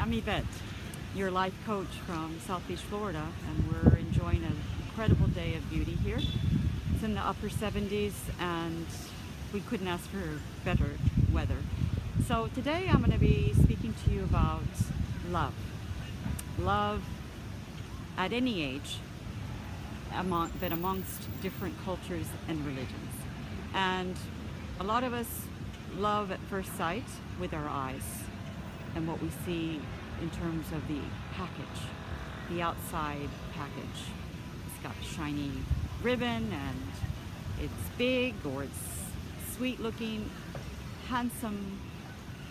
I'm Yvette, your life coach from South Beach, Florida, and we're enjoying an incredible day of beauty here. It's in the upper 70s and we couldn't ask for better weather. So today I'm going to be speaking to you about love. Love at any age, but amongst different cultures and religions. And a lot of us love at first sight with our eyes and what we see in terms of the package, the outside package. It's got shiny ribbon and it's big or it's sweet looking, handsome,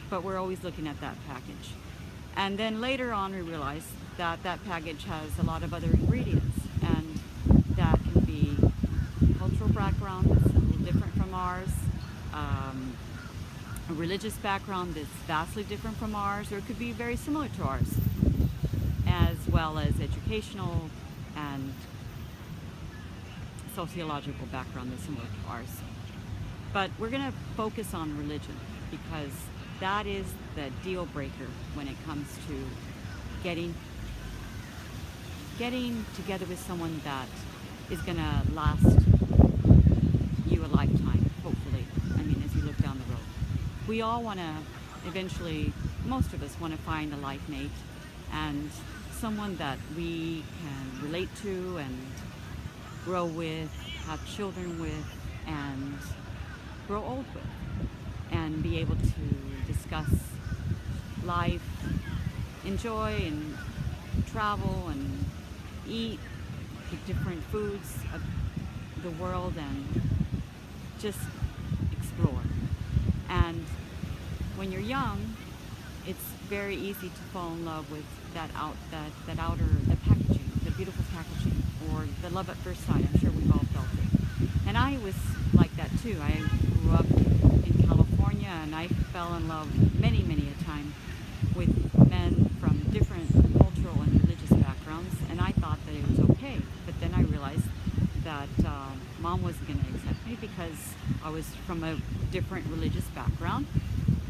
but we're always looking at that package. And then later on we realize that that package has a lot of other ingredients, and that can be cultural background that's a little different from ours, a religious background that's vastly different from ours, or it could be very similar to ours, as well as educational and sociological background that's similar to ours. But we're going to focus on religion because that is the deal breaker when it comes to getting together with someone that is going to last you a lifetime, hopefully. I mean, as you look down the road. We all want to eventually, most of us want to find a life mate and someone that we can relate to and grow with, have children with, and grow old with, and be able to discuss life, enjoy and travel and eat the different foods of the world and just explore. And when you're young, it's very easy to fall in love with the packaging, the beautiful packaging, or the love at first sight. I'm sure we've all felt it. And I was like that too. I grew up in California and I fell in love many a time with men from different cultural and religious backgrounds, and I thought that it was okay. But then I realized that Mom wasn't going to accept me because I was from a different religious background,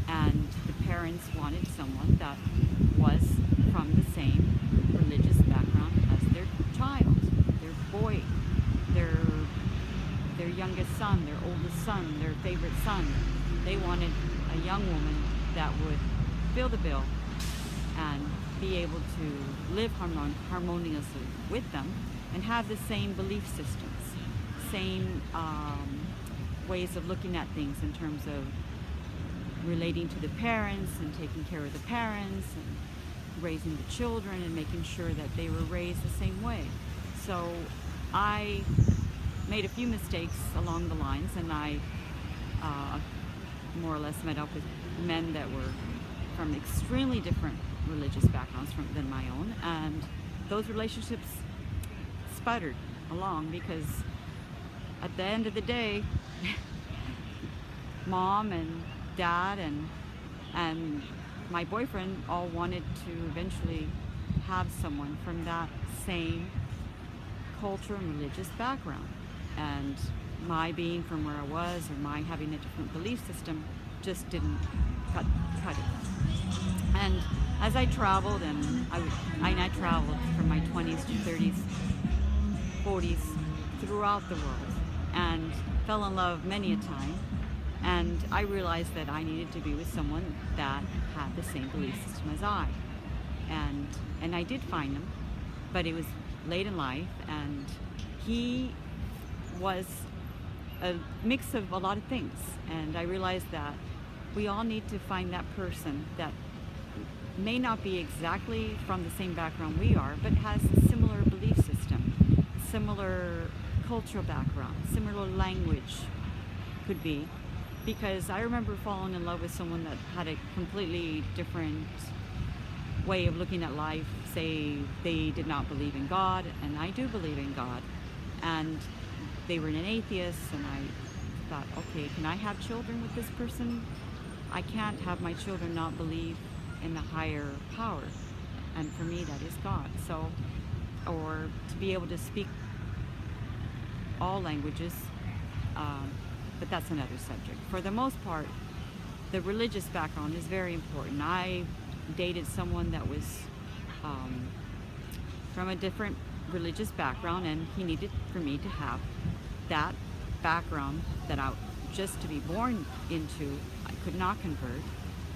and the parents wanted someone that was from the same religious background as their child, their boy, their youngest son, their oldest son, their favorite son. They wanted a young woman that would fill the bill and be able to live harmoniously with them and have the same belief systems, same ways of looking at things in terms of relating to the parents and taking care of the parents and raising the children and making sure that they were raised the same way. So I made a few mistakes along the lines, and I more or less met up with men that were from extremely different religious backgrounds than my own, and those relationships sputtered along because at the end of the day Mom and Dad and my boyfriend all wanted to eventually have someone from that same culture and religious background, and my being from where I was, or my having a different belief system, just didn't cut it. And as I traveled, and I traveled from my 20s to 30s, 40s, throughout the world, and fell in love many a time, and I realized that I needed to be with someone that had the same belief system as I. And I did find him, but it was late in life, and he was a mix of a lot of things. And I realized that we all need to find that person that may not be exactly from the same background we are, but has a similar belief system, similar cultural background, similar language could be. Because I remember falling in love with someone that had a completely different way of looking at life. Say they did not believe in God, and I do believe in God, and they were an atheist, and I thought, okay, can I have children with this person? I can't have my children not believe in the higher power, and for me that is God. So, or to be able to speak all languages, but that's another subject. For the most part, the religious background is very important. I dated someone that was um, from a different religious background, and he needed for me to have that background that I just to be born into. I could not convert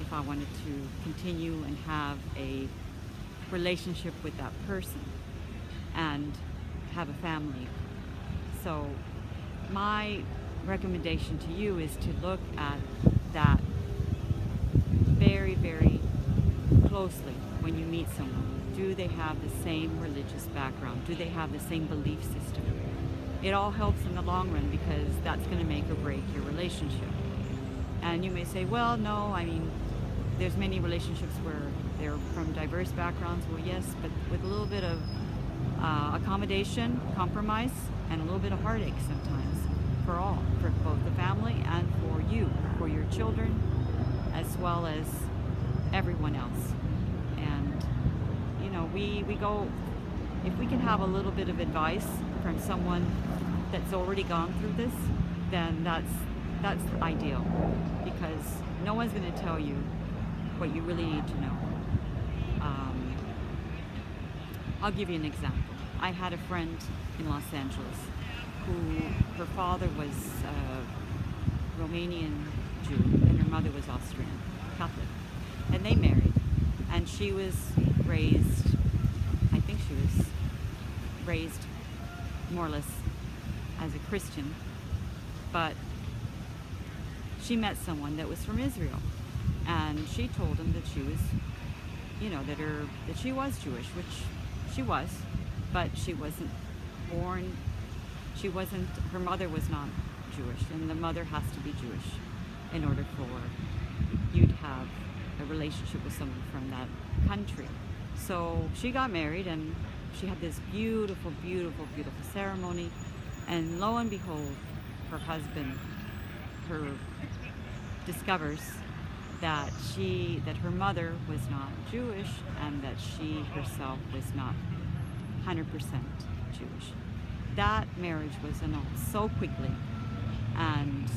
if I wanted to continue and have a relationship with that person and have a family. So my recommendation to you is to look at that very, very closely when you meet someone. Do they have the same religious background? Do they have the same belief system? It all helps in the long run because that's going to make or break your relationship. And you may say, well, no, I mean, there's many relationships where they're from diverse backgrounds. Well, yes, but with a little bit of accommodation, compromise, and a little bit of heartache sometimes for all, for both the family and for you, for your children, as well as everyone else. And, you know, we go, if we can have a little bit of advice from someone that's already gone through this, then that's ideal, because no one's going to tell you what you really need to know. I'll give you an example. I had a friend in Los Angeles who, her father was Romanian Jew and her mother was Austrian Catholic, and they married, and she was raised, I think she was raised more or less as a Christian, but she met someone that was from Israel, and she told him that she was, you know, that she was Jewish, which she was, but she wasn't born, her mother was not Jewish, and the mother has to be Jewish in order for you to have a relationship with someone from that country. So she got married, and she had this beautiful, beautiful, beautiful ceremony, and lo and behold, her husband, discovers that her mother was not Jewish, and that she herself was not 100% Jewish. That marriage was annulled so quickly, and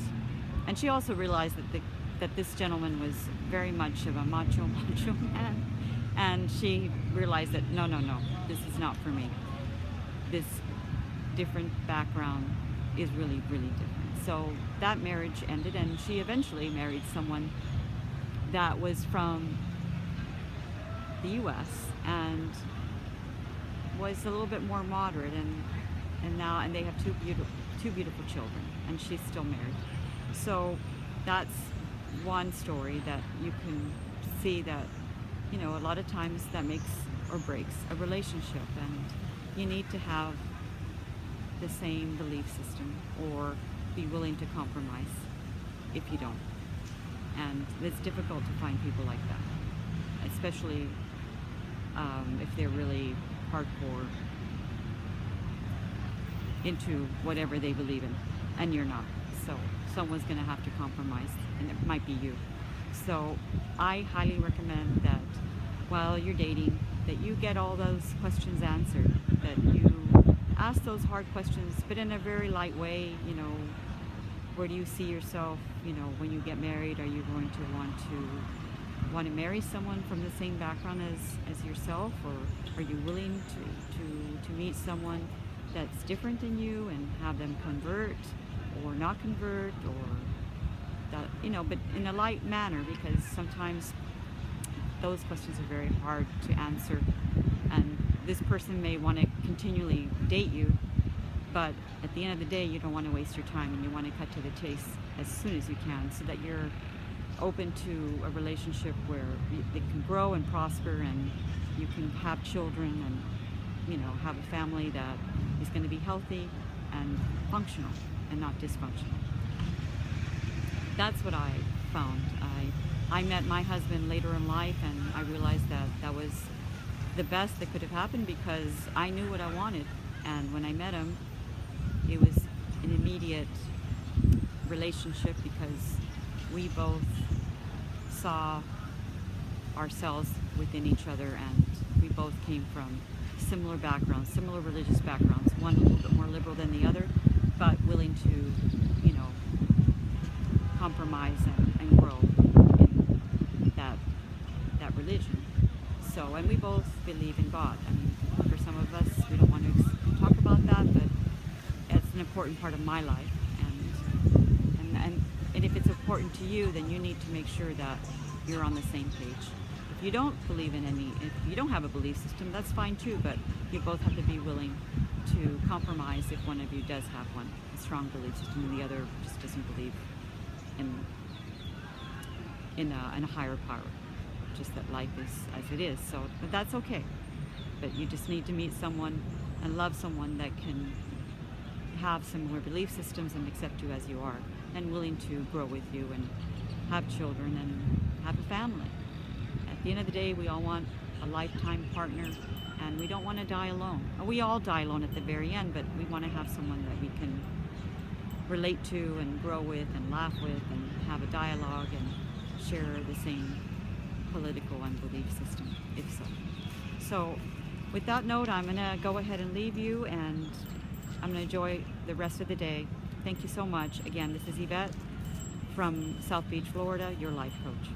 she also realized that this gentleman was very much of a macho man, and she realized that no, this is not for me. This different background is really, really different. So that marriage ended, and she eventually married someone that was from the U.S. and was a little bit more moderate, and they have two beautiful children, and she's still married. So that's one story that you can see that, you know, a lot of times that makes or breaks a relationship, and you need to have the same belief system or be willing to compromise if you don't. And it's difficult to find people like that, especially if they're really hardcore into whatever they believe in, and you're not. So someone's going to have to compromise, and it might be you. So I highly recommend that while you're dating, that you get all those questions answered, that you ask those hard questions, but in a very light way. You know, where do you see yourself, you know, when you get married? Are you going to want to marry someone from the same background as yourself, or are you willing to meet someone that's different than you and have them convert or not convert, or that, you know, but in a light manner, because sometimes those questions are very hard to answer, and this person may want to continually date you, but at the end of the day, you don't want to waste your time, and you want to cut to the chase as soon as you can, so that you're open to a relationship where it can grow and prosper, and you can have children, and, you know, have a family that is going to be healthy and functional and not dysfunctional. That's what I found. I met my husband later in life, and I realized that that was the best that could have happened, because I knew what I wanted, and when I met him, it was an immediate relationship, because we both saw ourselves within each other, and we both came from similar backgrounds, similar religious backgrounds, one a little bit more liberal than the other, but willing to, you know, compromise and grow in that religion. so, and we both believe in God. I mean, for some of us, we don't want to talk about that, but it's an important part of my life. And if it's important to you, then you need to make sure that you're on the same page. If you don't believe in if you don't have a belief system, that's fine too, but you both have to be willing to compromise if one of you does have a strong belief system, and the other just doesn't believe in a higher power, just that life is as it is. So, but that's okay. But you just need to meet someone and love someone that can have similar belief systems and accept you as you are, and willing to grow with you and have children and have a family. At the end of the day, we all want a lifetime partner, and we don't want to die alone. We all die alone at the very end, but we want to have someone that we can relate to and grow with and laugh with and have a dialogue and share the same political and belief system, if so. So with that note, I'm going to go ahead and leave you, and I'm going to enjoy the rest of the day. Thank you so much. Again, this is Yvette from South Beach, Florida, your life coach.